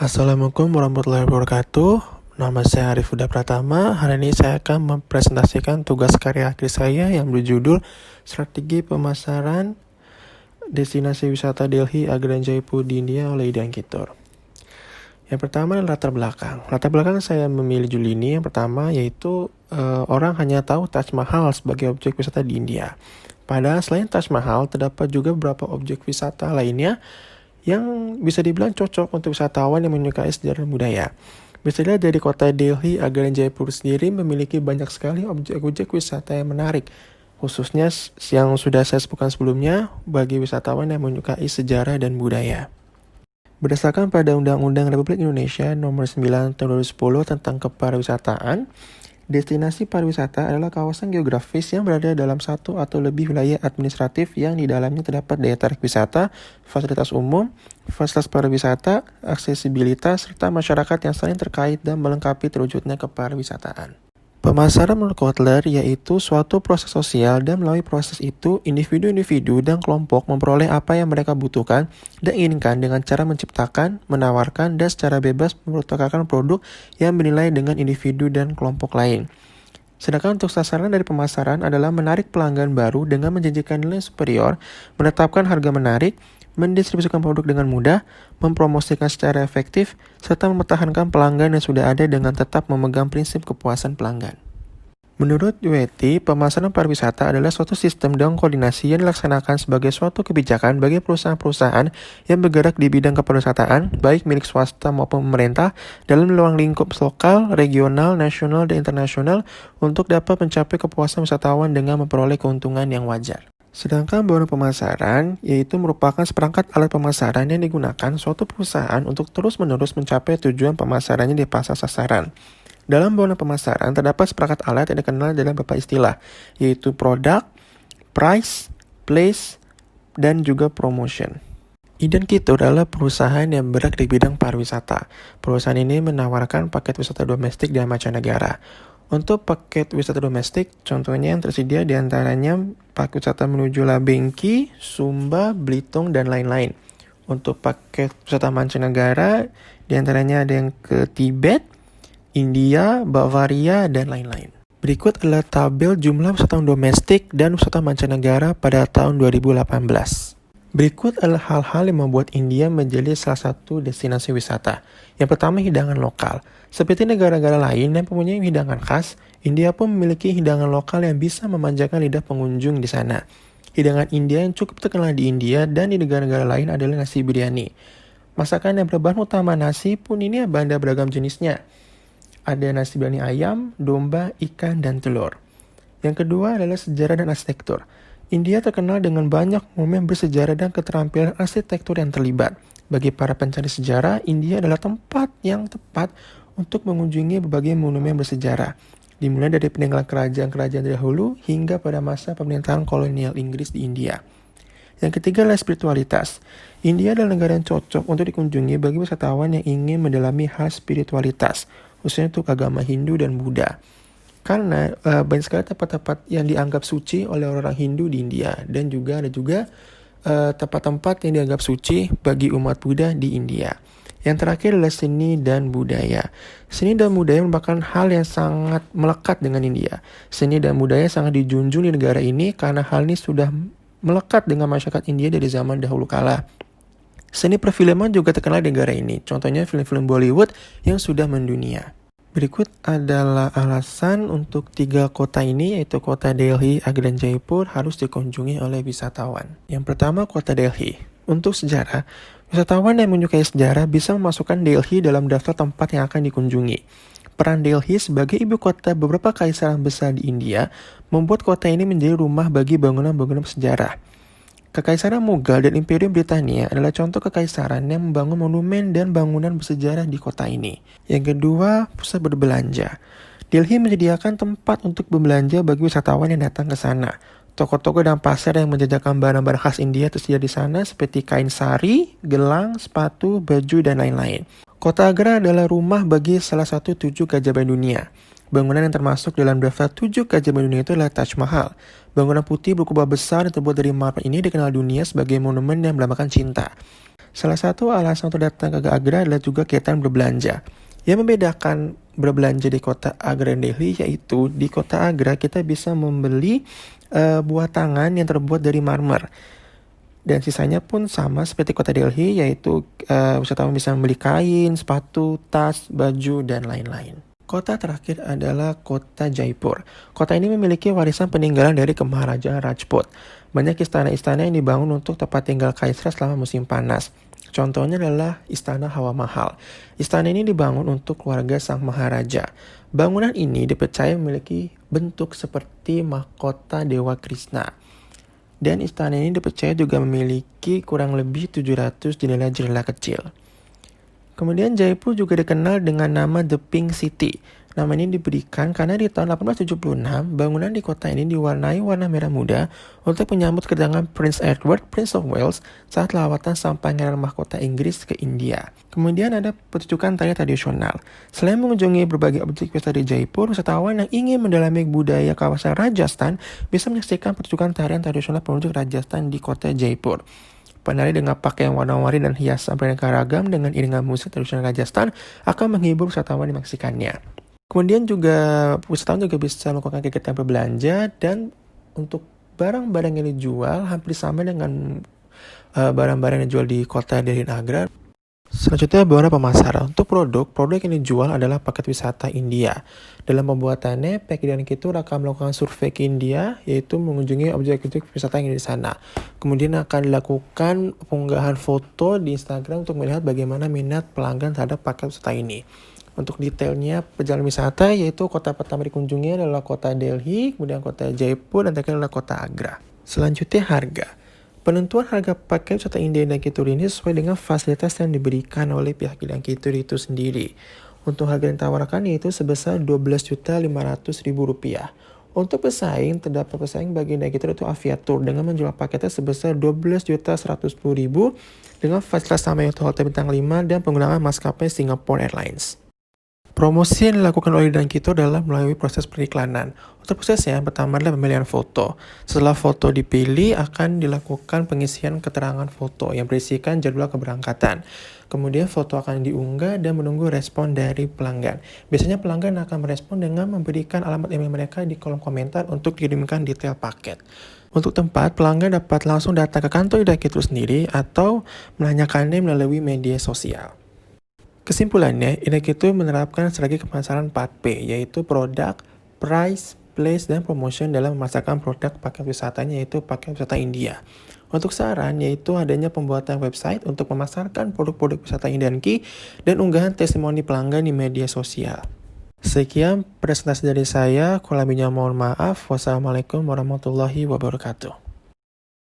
Assalamualaikum warahmatullahi wabarakatuh. Nama saya Arif Huda Pratama. Hari ini saya akan mempresentasikan tugas karya akhir saya yang berjudul Strategi Pemasaran Destinasi Wisata Delhi, Agra dan Jaipur di India oleh Ida Kitur. Yang pertama adalah latar belakang. Latar belakang saya memilih judul ini yang pertama yaitu orang hanya tahu Taj Mahal sebagai objek wisata di India. Padahal selain Taj Mahal, terdapat juga beberapa objek wisata lainnya yang bisa dibilang cocok untuk wisatawan yang menyukai sejarah dan budaya. Bisa dilihat dari kota Delhi, Agra dan Jaipur sendiri memiliki banyak sekali objek-objek wisata yang menarik, khususnya yang sudah saya sebutkan sebelumnya bagi wisatawan yang menyukai sejarah dan budaya. Berdasarkan pada Undang-Undang Republik Indonesia Nomor 9 Tahun 2010 tentang Kepariwisataan, destinasi pariwisata adalah kawasan geografis yang berada dalam satu atau lebih wilayah administratif yang di dalamnya terdapat daya tarik wisata, fasilitas umum, fasilitas pariwisata, aksesibilitas, serta masyarakat yang saling terkait dan melengkapi terwujudnya kepariwisataan. Pemasaran menurut Kotler yaitu suatu proses sosial dan melalui proses itu individu-individu dan kelompok memperoleh apa yang mereka butuhkan dan inginkan dengan cara menciptakan, menawarkan, dan secara bebas mempertukarkan produk yang bernilai dengan individu dan kelompok lain. Sedangkan untuk sasaran dari pemasaran adalah menarik pelanggan baru dengan menjanjikan nilai superior, menetapkan harga menarik, mendistribusikan produk dengan mudah, mempromosikan secara efektif, serta mempertahankan pelanggan yang sudah ada dengan tetap memegang prinsip kepuasan pelanggan. Menurut UET, pemasaran pariwisata adalah suatu sistem dan koordinasi yang dilaksanakan sebagai suatu kebijakan bagi perusahaan-perusahaan yang bergerak di bidang kepariwisataan, baik milik swasta maupun pemerintah, dalam ruang lingkup lokal, regional, nasional, dan internasional untuk dapat mencapai kepuasan wisatawan dengan memperoleh keuntungan yang wajar. Sedangkan bangunan pemasaran yaitu merupakan seperangkat alat pemasaran yang digunakan suatu perusahaan untuk terus-menerus mencapai tujuan pemasarannya di pasar sasaran. Dalam bangunan pemasaran terdapat seperangkat alat yang dikenal dalam beberapa istilah, yaitu product, price, place, dan juga promotion. Ida Kitur adalah perusahaan yang bergerak di bidang pariwisata. Perusahaan ini menawarkan paket wisata domestik dan mancanegara. Untuk paket wisata domestik, contohnya yang tersedia diantaranya paket wisata menuju Labengki, Sumba, Belitung, dan lain-lain. Untuk paket wisata mancanegara, diantaranya ada yang ke Tibet, India, Bavaria, dan lain-lain. Berikut adalah tabel jumlah wisatawan domestik dan wisatawan mancanegara pada tahun 2018. Berikut adalah hal-hal yang membuat India menjadi salah satu destinasi wisata. Yang pertama, hidangan lokal. Seperti negara-negara lain yang mempunyai hidangan khas, India pun memiliki hidangan lokal yang bisa memanjakan lidah pengunjung di sana. Hidangan India yang cukup terkenal di India dan di negara-negara lain adalah nasi biryani. Masakan yang berbahan utama nasi pun ini ada beragam jenisnya. Ada nasi biryani ayam, domba, ikan, dan telur. Yang kedua adalah sejarah dan arsitektur. India terkenal dengan banyak monumen bersejarah dan keterampilan arsitektur yang terlibat. Bagi para pencari sejarah, India adalah tempat yang tepat untuk mengunjungi berbagai monumen bersejarah, dimulai dari peninggalan kerajaan-kerajaan dahulu hingga pada masa pemerintahan kolonial Inggris di India. Yang ketiga adalah spiritualitas. India adalah negara yang cocok untuk dikunjungi bagi wisatawan yang ingin mendalami hal spiritualitas, khususnya untuk agama Hindu dan Buddha. Karena banyak sekali tempat-tempat yang dianggap suci oleh orang Hindu di India, dan juga ada tempat-tempat yang dianggap suci bagi umat Buddha di India. Yang terakhir adalah seni dan budaya. Seni dan budaya merupakan hal yang sangat melekat dengan India. Seni dan budaya sangat dijunjung di negara ini karena hal ini sudah melekat dengan masyarakat India dari zaman dahulu kala. Seni perfilman juga terkenal di negara ini. Contohnya film-film Bollywood yang sudah mendunia. Berikut adalah alasan untuk 3 kota ini, yaitu kota Delhi, Agra, dan Jaipur harus dikunjungi oleh wisatawan. Yang pertama, kota Delhi. Untuk sejarah, wisatawan yang menyukai sejarah bisa memasukkan Delhi dalam daftar tempat yang akan dikunjungi. Peran Delhi sebagai ibu kota beberapa kekaisaran besar di India membuat kota ini menjadi rumah bagi bangunan-bangunan sejarah. Kekaisaran Mughal dan Imperium Britania adalah contoh kekaisaran yang membangun monumen dan bangunan bersejarah di kota ini. Yang kedua, pusat berbelanja. Delhi menyediakan tempat untuk berbelanja bagi wisatawan yang datang ke sana. Toko-toko dan pasar yang menjajakan barang-barang khas India tersedia di sana seperti kain sari, gelang, sepatu, baju, dan lain-lain. Kota Agra adalah rumah bagi salah satu 7 keajaiban dunia. Bangunan yang termasuk dalam daftar 7 keajaiban dunia itu adalah Taj Mahal. Bangunan putih berkubah besar yang terbuat dari marmer ini dikenal dunia sebagai monumen yang melambangkan cinta. Salah satu alasan untuk datang ke Agra adalah juga kegiatan berbelanja. Yang membedakan berbelanja di kota Agra dan Delhi yaitu di kota Agra kita bisa membeli buah tangan yang terbuat dari marmer. Dan sisanya pun sama seperti kota Delhi, yaitu wisatawan bisa membeli kain, sepatu, tas, baju, dan lain-lain. Kota terakhir adalah kota Jaipur. Kota ini memiliki warisan peninggalan dari Kemaharajaan Rajput. Banyak istana-istana yang dibangun untuk tempat tinggal kaisar selama musim panas. Contohnya adalah Istana Hawa Mahal. Istana ini dibangun untuk keluarga sang maharaja. Bangunan ini dipercaya memiliki bentuk seperti mahkota Dewa Krishna. Dan istana ini dipercaya juga memiliki kurang lebih 700 jendela-jendela kecil. Kemudian Jaipur juga dikenal dengan nama The Pink City. Nama ini diberikan karena di tahun 1876, bangunan di kota ini diwarnai warna merah muda untuk menyambut kedatangan Prince Edward, Prince of Wales, saat lawatan sang pangeran mahkota Inggris ke India. Kemudian ada pertunjukan tari tradisional. Selain mengunjungi berbagai objek wisata di Jaipur, wisatawan yang ingin mendalami budaya kawasan Rajasthan bisa menyaksikan pertunjukan tarian tradisional penduduk Rajasthan di kota Jaipur. Penari dengan pakaian warna-warni dan hiasan beraneka ragam dengan iringan musik tradisional Rajasthan akan menghibur wisatawan yang menyaksikannya. Kemudian juga wisatawan juga bisa melakukan kegiatan berbelanja dan untuk barang-barang yang dijual hampir sama dengan barang-barang yang dijual di kota Delhi dan Agra. Selanjutnya bagaimana pemasaran. Untuk produk yang dijual adalah paket wisata India. Dalam pembuatannya, Pack dan Kitur akan melakukan survei ke India, yaitu mengunjungi objek-objek wisata yang ada di sana. Kemudian akan dilakukan pengunggahan foto di Instagram untuk melihat bagaimana minat pelanggan terhadap paket wisata ini. Untuk detailnya perjalanan wisata, yaitu kota pertama dikunjungi adalah kota Delhi, kemudian kota Jaipur, dan terakhir adalah kota Agra. Selanjutnya harga. Penentuan harga paket wisata India dan Kitur ini sesuai dengan fasilitas yang diberikan oleh pihak dan Kitur itu sendiri. Untuk harga yang ditawarkan yaitu sebesar Rp12.500.000. Untuk pesaing, terdapat pesaing bagi Kitur itu Aviatur dengan menjual paketnya sebesar Rp12.110.000 dengan fasilitas sama yaitu hotel bintang 5 dan penggunaan maskapai Singapore Airlines. Promosi yang dilakukan oleh Dan Kitur adalah melalui proses periklanan. Untuk prosesnya, yang pertama adalah pemilihan foto. Setelah foto dipilih, akan dilakukan pengisian keterangan foto yang berisikan jadwal keberangkatan. Kemudian foto akan diunggah dan menunggu respon dari pelanggan. Biasanya pelanggan akan merespon dengan memberikan alamat email mereka di kolom komentar untuk dikirimkan detail paket. Untuk tempat, pelanggan dapat langsung datang ke kantor Dan Kitur sendiri atau menanyakannya melalui media sosial. Kesimpulannya, Kitur menerapkan strategi pemasaran 4P, yaitu produk, price, place, dan promotion dalam memasarkan produk paket wisatanya, yaitu paket wisata India. Untuk saran, yaitu adanya pembuatan website untuk memasarkan produk-produk wisata India dan unggahan testimoni pelanggan di media sosial. Sekian presentasi dari saya, kurang lebihnya mohon maaf. Wassalamualaikum warahmatullahi wabarakatuh.